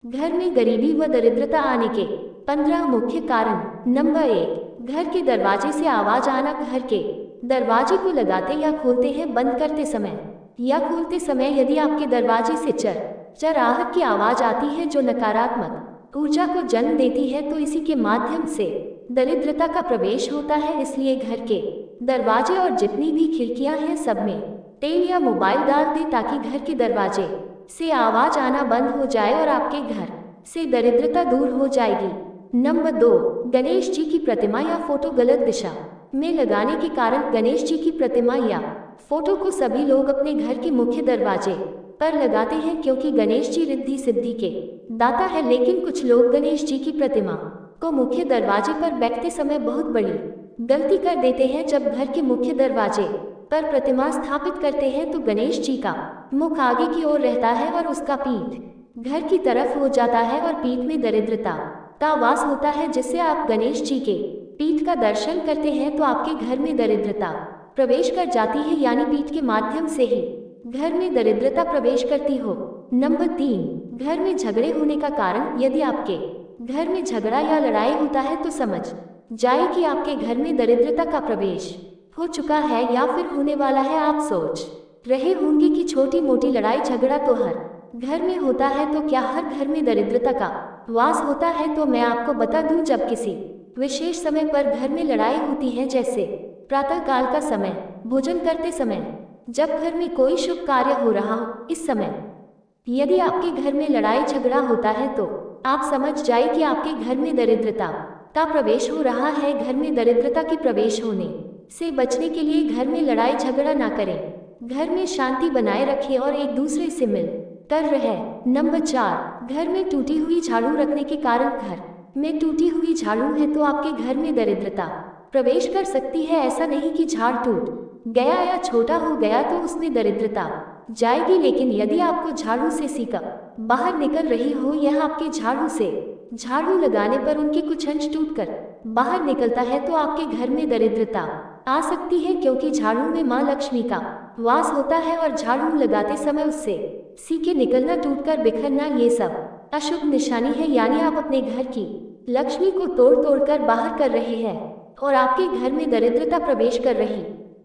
घर में गरीबी व दरिद्रता आने के 15 मुख्य कारण। नंबर 1, घर के दरवाजे से आवाज आना। घर के दरवाजे को लगाते या खोलते हैं बंद करते समय या खोलते समय यदि आपके दरवाजे से चरचराहट की आवाज आती है जो नकारात्मक ऊर्जा को जन्म देती है, तो इसी के माध्यम से दरिद्रता का प्रवेश होता है। इसलिए घर के दरवाजे और जितनी भी खिड़कियां हैं सब में तेल या मोबाइल डाल दें ताकि घर के दरवाजे से आवाज आना बंद हो जाए और आपके घर से दरिद्रता दूर हो जाएगी। नंबर 2, गणेश जी की प्रतिमा या फोटो गलत दिशा में लगाने के कारण। गणेश जी की प्रतिमा या फोटो को सभी लोग अपने घर के मुख्य दरवाजे पर लगाते हैं क्योंकि गणेश जी रिद्धि सिद्धि के दाता है, लेकिन कुछ लोग गणेश जी की प्रतिमा को मुख्य दरवाजे पर बैठते समय बहुत बड़ी गलती कर देते हैं। जब घर के मुख्य दरवाजे पर प्रतिमा स्थापित करते हैं तो गणेश जी का मुख आगे की ओर रहता है और उसका पीठ घर की तरफ हो जाता है और पीठ में दरिद्रता का वास होता है। जिससे आप गणेश जी के पीठ का दर्शन करते हैं तो आपके घर में दरिद्रता प्रवेश कर जाती है, यानी पीठ के माध्यम से ही घर में दरिद्रता प्रवेश करती हो। नंबर 3, घर में झगड़े होने का कारण। यदि आपके घर में झगड़ा या लड़ाई होता है तो समझ जाए कि आपके घर में दरिद्रता का प्रवेश हो चुका है या फिर होने वाला है। आप सोच रहे होंगे कि छोटी मोटी लड़ाई झगड़ा तो हर घर में होता है, तो क्या हर घर में दरिद्रता का वास होता है? तो मैं आपको बता दूं, जब किसी विशेष समय पर घर में लड़ाई होती है, जैसे प्रातः काल का समय, भोजन करते समय, जब घर में कोई शुभ कार्य हो रहा हो, इस समय यदि आपके घर में लड़ाई झगड़ा होता है तो आप समझ जाए कि आपके घर में दरिद्रता का प्रवेश हो रहा है। घर में दरिद्रता के प्रवेश होने से बचने के लिए घर में लड़ाई झगड़ा ना करें, घर में शांति बनाए रखें और एक दूसरे से मिल कर रहे। नंबर 4, घर में टूटी हुई झाड़ू रखने के कारण। घर में टूटी हुई झाड़ू है तो आपके घर में दरिद्रता प्रवेश कर सकती है। ऐसा नहीं कि झाड़ टूट गया या छोटा हो गया तो उसमें दरिद्रता जाएगी, लेकिन यदि आपको झाड़ू से सीका बाहर निकल रही हो या आपके झाड़ू से झाड़ू लगाने पर उनके कुछ अंश टूटकर बाहर निकलता है तो आपके घर में दरिद्रता आ सकती है, क्योंकि झाड़ू में माँ लक्ष्मी का वास होता है और झाड़ू लगाते समय उससे सीके निकलना, टूटकर बिखरना, ये सब अशुभ निशानी है। यानी आप अपने घर की लक्ष्मी को तोड़ तोड़ कर बाहर कर रहे हैं और आपके घर में दरिद्रता प्रवेश कर रही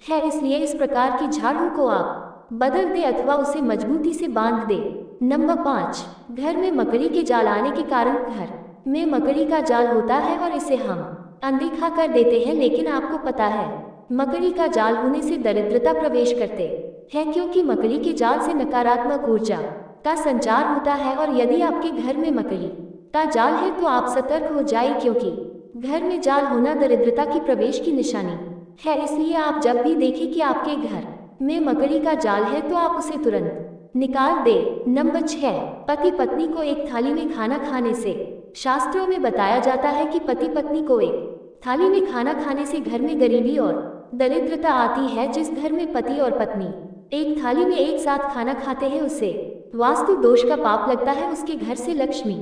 है। इसलिए इस प्रकार की झाड़ू को आप बदल दे अथवा उसे मजबूती से बांध दे। नंबर 5, घर में मकड़ी के जाल आने के कारण। घर में मकड़ी का जाल होता है और इसे हम अनदेखा कर देते हैं, लेकिन आपको पता है मकड़ी का जाल होने से दरिद्रता प्रवेश करते हैं, क्योंकि मकड़ी के जाल से नकारात्मक ऊर्जा का संचार होता है। और यदि आपके घर में मकड़ी का जाल है तो आप सतर्क हो जाए, क्योंकि घर में जाल होना दरिद्रता की प्रवेश की निशानी है। इसलिए आप जब भी देखें कि आपके घर में मकड़ी का जाल है तो आप उसे तुरंत निकाल दे। नंबर 6, पति पत्नी को एक थाली में खाना खाने से। शास्त्रों में बताया जाता है कि पति पत्नी को एक थाली में खाना खाने से घर में गरीबी और दरिद्रता आती है। जिस घर में पति और पत्नी एक थाली में एक साथ खाना खाते हैं उसे वास्तु दोष का पाप लगता है, उसके घर से लक्ष्मी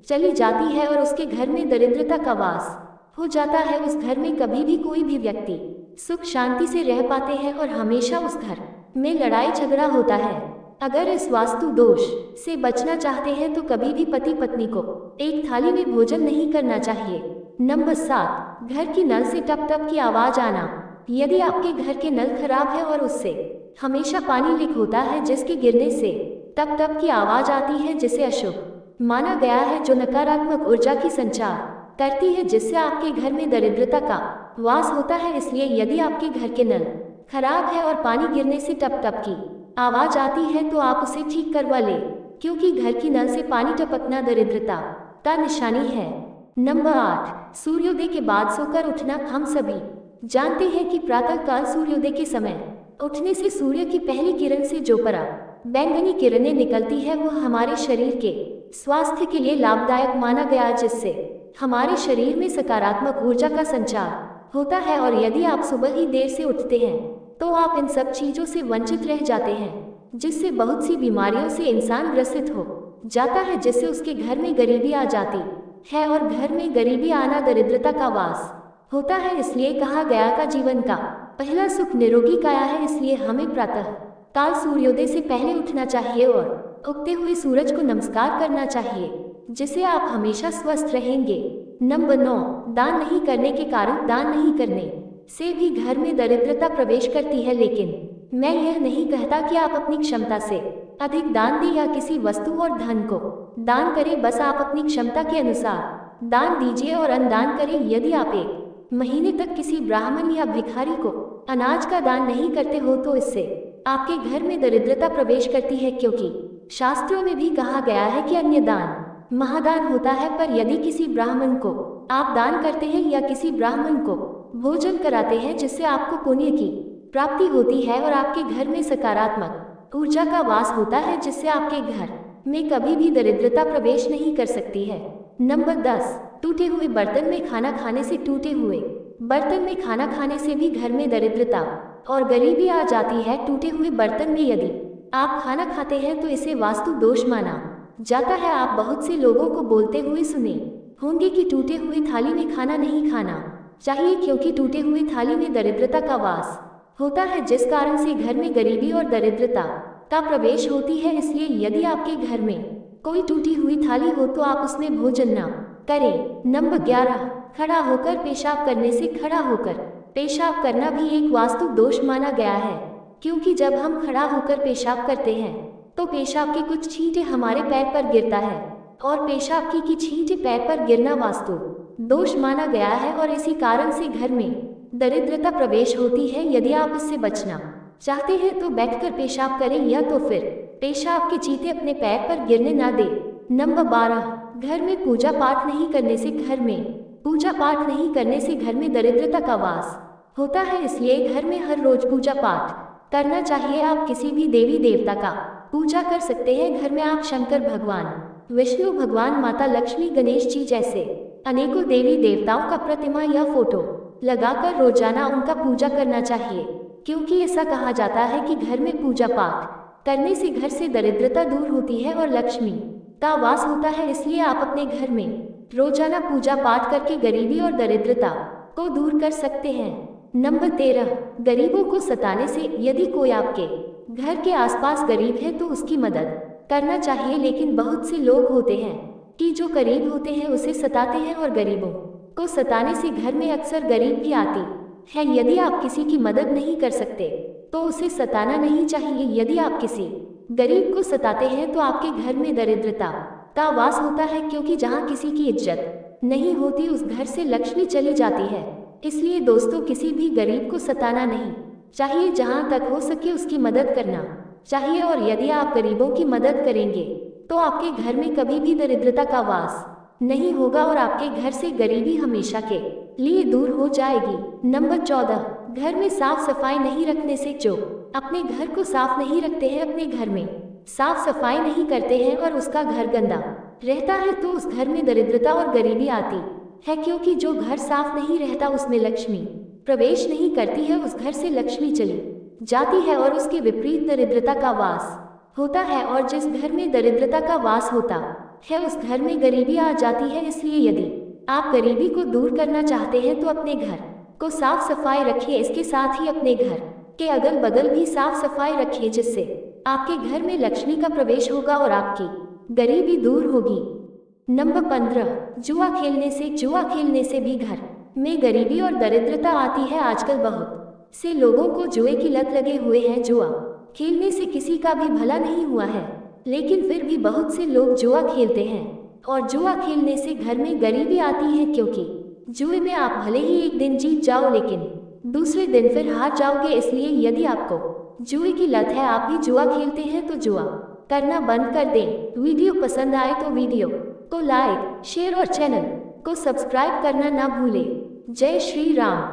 चली जाती है और उसके घर में दरिद्रता का वास हो जाता है। उस घर में कभी भी कोई भी व्यक्ति सुख शांति से रह पाते हैं और हमेशा उस घर में लड़ाई झगड़ा होता है। अगर इस वास्तु दोष से बचना चाहते हैं तो कभी भी पति पत्नी को एक थाली में भोजन नहीं करना चाहिए। नंबर 7, घर की नल से टप टप की आवाज आना। यदि आपके घर के नल खराब है और उससे हमेशा पानी लीक होता है जिसके गिरने से टप टप की आवाज आती है, जिसे अशुभ माना गया है, जो नकारात्मक ऊर्जा की संचार करती है, जिससे आपके घर में दरिद्रता का वास होता है। इसलिए यदि आपके घर के नल खराब है और पानी गिरने से टप टप की आवाज आती है तो आप उसे ठीक करवा ले, क्योंकि घर की नल से पानी टपकना दरिद्रता का निशानी है। नंबर 8, सूर्योदय के बाद सोकर उठना। हम सभी जानते हैं कि प्रातः काल सूर्योदय के समय उठने से सूर्य की पहली किरण से जो परा बैंगनी किरणें निकलती है वो हमारे शरीर के स्वास्थ्य के लिए लाभदायक माना गया, जिससे हमारे शरीर में सकारात्मक ऊर्जा का संचार होता है। और यदि आप सुबह ही देर से उठते हैं तो आप इन सब चीजों से वंचित रह जाते हैं, जिससे बहुत सी बीमारियों से इंसान ग्रसित हो जाता है, जिससे उसके घर में गरीबी आ जाती है और घर में गरीबी आना दरिद्रता का वास होता है। इसलिए कहा गया का जीवन का पहला सुख निरोगी काया है। इसलिए हमें प्रातः काल सूर्योदय से पहले उठना चाहिए और उगते हुए सूरज को नमस्कार करना चाहिए। जिससे आप हमेशा स्वस्थ रहेंगे। नंबर 9, दान नहीं करने के कारण। दान नहीं करने से भी घर में दरिद्रता प्रवेश करती है, लेकिन मैं यह नहीं कहता कि आप अपनी क्षमता से अधिक दान दें या किसी वस्तु और धन को दान करें। बस आप अपनी क्षमता के अनुसार दान दीजिए और अन्नदान करें। यदि आप एक महीने तक किसी ब्राह्मण या भिखारी को अनाज का दान नहीं करते हो तो इससे आपके घर में दरिद्रता प्रवेश करती है, क्योंकि शास्त्रों में भी कहा गया है कि अन्य दान महादान होता है। पर यदि किसी ब्राह्मण को आप दान करते हैं या किसी ब्राह्मण को भोजन कराते हैं, जिससे आपको पुण्य की प्राप्ति होती है और आपके घर में सकारात्मक ऊर्जा का वास होता है, जिससे आपके घर में कभी भी दरिद्रता प्रवेश नहीं कर सकती है। नंबर 10, टूटे हुए बर्तन में खाना खाने से। टूटे हुए बर्तन में खाना खाने से भी घर में दरिद्रता और गरीबी आ जाती है। टूटे हुए बर्तन में यदि आप खाना खाते हैं तो इसे वास्तु दोष माना जाता है। आप बहुत से लोगों को बोलते हुए सुने होंगे कि टूटे हुए थाली में खाना नहीं खाना चाहिए, क्योंकि टूटे हुए थाली में दरिद्रता का वास होता है, जिस कारण से घर में गरीबी और दरिद्रता का प्रवेश होती है। इसलिए यदि आपके घर में कोई टूटी हुई थाली हो तो आप उसमें भोजन न करें। नंबर 11, खड़ा होकर पेशाब करने से। खड़ा होकर पेशाब करना भी एक वास्तु दोष माना गया है, क्योंकि जब हम खड़ा होकर पेशाब करते हैं तो पेशाब की कुछ छींटे हमारे पैर पर गिरता है, और पेशाब की छींटे पैर पर गिरना वास्तु दोष माना गया है, और इसी कारण से घर में दरिद्रता प्रवेश होती है। यदि आप इससे बचना चाहते हैं तो बैठकर पेशाब करें, या तो फिर पेशाब के छींटे अपने पैर पर गिरने ना दें। नंबर 12, घर में पूजा पाठ नहीं करने से। घर में पूजा पाठ नहीं करने से घर में दरिद्रता का वास होता है, इसलिए घर में हर रोज पूजा पाठ करना चाहिए। आप किसी भी देवी देवता का पूजा कर सकते हैं। घर में आप शंकर भगवान, विष्णु भगवान, माता लक्ष्मी, गणेश जी जैसे अनेकों देवी देवताओं का प्रतिमा या फोटो लगाकर रोजाना उनका पूजा करना चाहिए, क्योंकि ऐसा कहा जाता है कि घर में पूजा पाठ करने से घर से दरिद्रता दूर होती है और लक्ष्मी का वास होता है। इसलिए आप अपने घर में रोजाना पूजा पाठ करके गरीबी और दरिद्रता को दूर कर सकते हैं। नंबर 13, गरीबों को सताने से। यदि कोई आपके घर के आसपास गरीब है तो उसकी मदद करना चाहिए, लेकिन बहुत से लोग होते हैं कि जो गरीब होते हैं उसे सताते हैं, और गरीबों को सताने से घर में अक्सर गरीबी आती है। यदि आप किसी की मदद नहीं कर सकते तो उसे सताना नहीं चाहिए। यदि आप किसी गरीब को सताते हैं तो आपके घर में दरिद्रता का वास होता है, क्योंकि जहाँ किसी की इज्जत नहीं होती उस घर से लक्ष्मी चली जाती है। इसलिए दोस्तों, किसी भी गरीब को सताना नहीं चाहिए, जहाँ तक हो सके उसकी मदद करना चाहिए। और यदि आप गरीबों की मदद करेंगे तो आपके घर में कभी भी दरिद्रता का वास नहीं होगा और आपके घर से गरीबी हमेशा के लिए दूर हो जाएगी। नंबर 14, घर में साफ सफाई नहीं रखने से। जो अपने घर को साफ नहीं रखते हैं, अपने घर में साफ सफाई नहीं करते हैं और उसका घर गंदा रहता है, तो उस घर में दरिद्रता और गरीबी आती है, क्योंकि जो घर साफ नहीं रहता उसमें लक्ष्मी प्रवेश नहीं करती है, उस घर से लक्ष्मी चली जाती है और उसके विपरीत दरिद्रता का वास होता है। और जिस घर में दरिद्रता का वास होता है उस घर में गरीबी आ जाती है। इसलिए यदि आप गरीबी को दूर करना चाहते हैं तो अपने घर को साफ सफाई रखिए। इसके साथ ही अपने घर के अगल बगल भी साफ सफाई रखिए, जिससे आपके घर में लक्ष्मी का प्रवेश होगा और आपकी गरीबी दूर होगी। नंबर 15, जुआ खेलने से। जुआ खेलने से भी घर में गरीबी और दरिद्रता आती है। आजकल बहुत से लोगों को जुए की लत लगे हुए हैं। जुआ खेलने से किसी का भी भला नहीं हुआ है, लेकिन फिर भी बहुत से लोग जुआ खेलते हैं, और जुआ खेलने से घर में गरीबी आती है, क्योंकि जुए में आप भले ही एक दिन जीत जाओ लेकिन दूसरे दिन फिर हार जाओगे। इसलिए यदि आपको जुए की लत है, आप भी जुआ खेलते हैं, तो जुआ करना बंद कर दें। वीडियो पसंद आए तो वीडियो को लाइक, शेयर और चैनल को सब्सक्राइब करना ना भूलें। जय श्री राम।